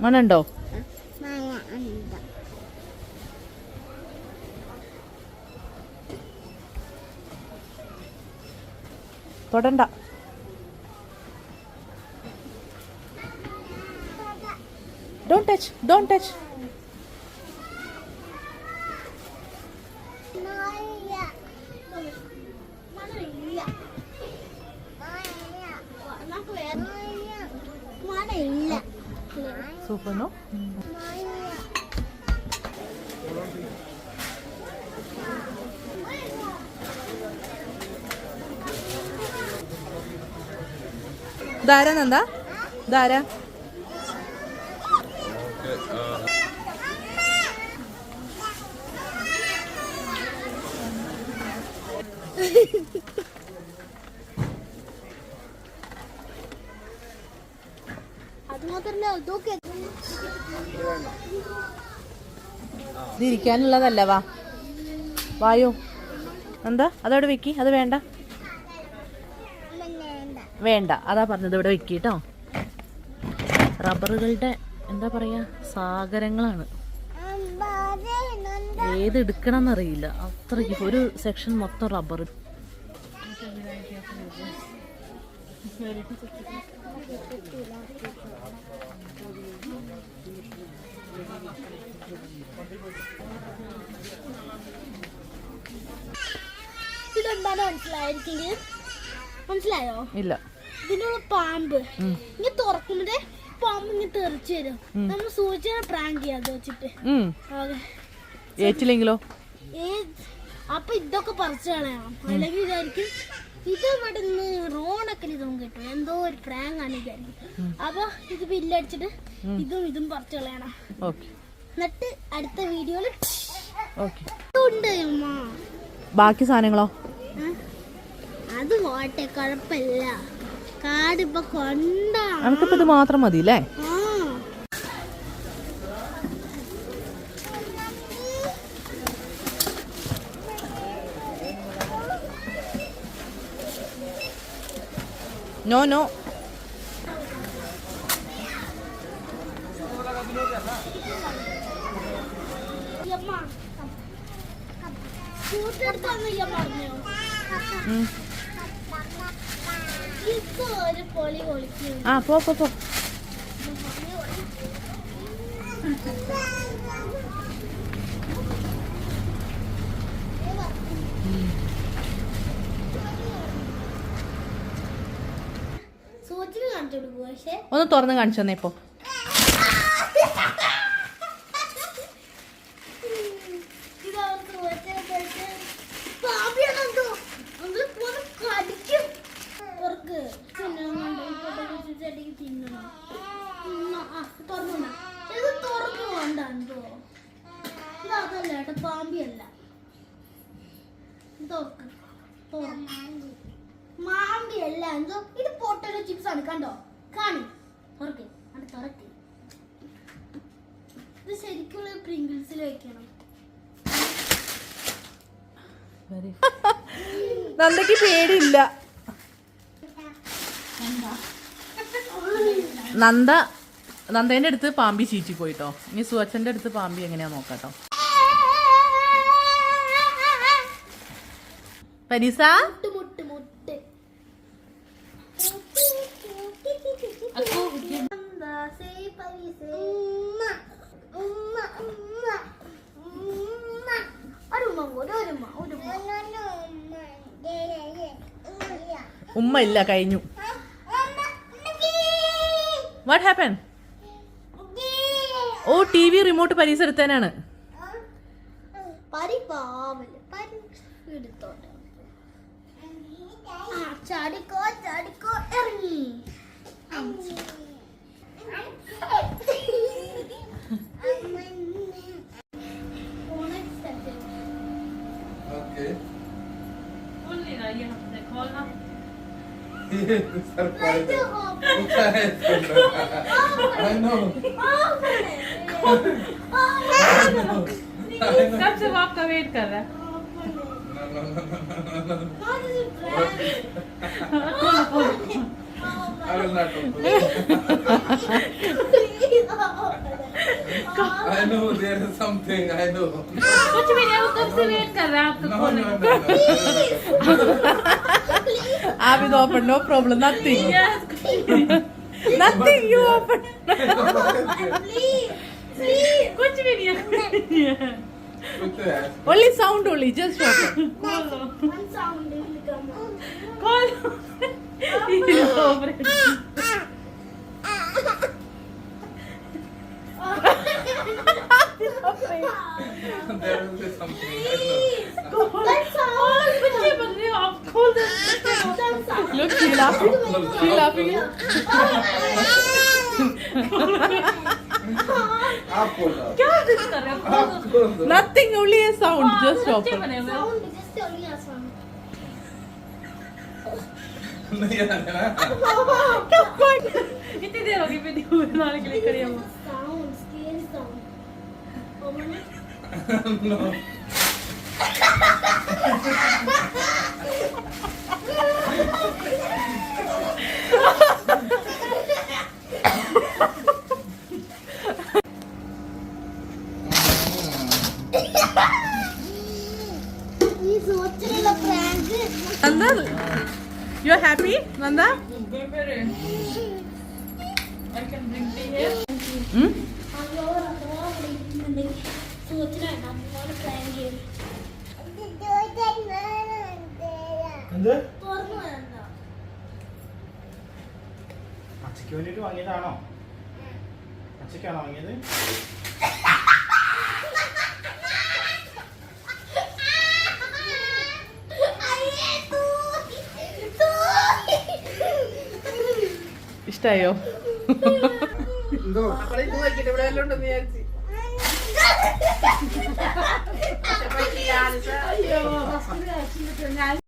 മണുണ്ടോ? തൊടണ്ട. Don't touch. Don't touch. Super, no? Dara Nanda? Dara? ഇതിരിക്കാനുള്ളതല്ല. വാ വായോ. എന്താ അതവിടെ വെക്കി. അത് വേണ്ട വേണ്ട അതാ പറഞ്ഞത്. ഇവിടെ വെക്കിട്ടോ. റബ്ബറുകളുടെ എന്താ പറയാ സാഗരങ്ങളാണ്. ഏത് എടുക്കണം എന്നറിയില്ല. അത്രയ്ക്ക് ഒരു സെക്ഷൻ മൊത്തം റബ്ബർ. ഇതെന്താണ് മനസ്സിലായോ? ഇല്ല. ഇതിനുള്ള പാമ്പ് ഇങ്ങനെ തുറക്കുമ്പോ പാമ്പ് ഇങ്ങനെ തെറിച്ചു വരും. നമ്മൾ സൂചന പ്രാങ്ക് ചെയ്യാതെ വെച്ചിട്ട് ഏറ്റില്ലെങ്കിലോ? അപ്പൊ ഇതൊക്കെ പറിച്ചു കളയണം. അല്ലെങ്കിൽ വിചാരിക്കും ഇത് ഇവിടെ നിന്ന് റോണൊക്കെ ഇതും കിട്ടും. എന്തോ ഒരു പ്രാങ്ക് ആണ് വിചാരിക്കും. അപ്പൊ ഇത് ബില്ലടിച്ചിട്ട് ഇതും പറിച്ചു കളയണം. എന്നിട്ട് അടുത്ത വീഡിയോയില് ഉണ്ട് ബാക്കി സാധനങ്ങളോ? അത് പോട്ടെ, കുഴപ്പമില്ല. കാടിപ്പൊ കൊണ്ടാ. നമുക്കിപ്പോ ഇത് മാത്രം മതി അല്ലേ? No no. ആ പോ പോ പോ. ഒന്ന് തുറന്ന് കാണിച്ചു തന്നെ ഇപ്പൊ. പാമ്പിയല്ല, മാമ്പിയല്ല. എന്തോ ഇത് പൊട്ടറ്റോ ചിപ്സ് ആണ്. കണ്ടോ? കാണി തുറക്ക്. അത് തുറക്ക്. ഇത് ശരിക്കുള്ള പ്രിങ്കിൾസിൽ വെക്കണം. നന്ദയ്ക്ക് പേടിയില്ല. നന്ദേന്റെ അടുത്ത് പാമ്പി ചീച്ചി പോയിട്ടോ. ഇനി സുവച്ചന്റെ അടുത്ത് പാമ്പി എങ്ങനെയാ നോക്കാട്ടോ. പരീസ ഉമ്മ ഇല്ല, കഴിഞ്ഞു. What happen? Oh TV remote Pareesa എടുത്തേനാണ്. ചാടിക്കോ ചാടിക്കോ ഇറങ്ങി. कब से वो आपका वेट कर रहा है? What is it, prank? I will not open. I know there is something. I know. कुछ भी नहीं, वो कब से वेट कर रहा है आपको No, खोलने no, का। no, no. आप इधर open, no problem, nothing. Nothing, you open. Please, please. कुछ भी नहीं है। Put the ass. Only sound only, just open. One sound will come out. खोल। There will be something. I Please. know. That sound. बच्चे बन रहे हो आप, खोल दो। That sound. Look, she laughing. She laughing. आप खोल दो। क्या जिद कर रहे हो? आप खोल दो। Nothing, only a sound, just हाँ, open. Sound just only a sound. नहीं आने ना। इतनी देर होगी वीडियो बनाने के लिए करिए वो। Sound, scary sound. Open it. No. Please watch it a prank. Nanda, you are happy, Nanda? I can bring tea here. Hmm? എന്ത് തുറന്നു വേണ്ട അച്ഛയ്ക്ക് വേണ്ടിട്ട് വാങ്ങിയതാണോ? അച്ഛക്കാണോ വാങ്ങിയത്? ഇഷ്ടായോ? എന്തോ അയ്യോ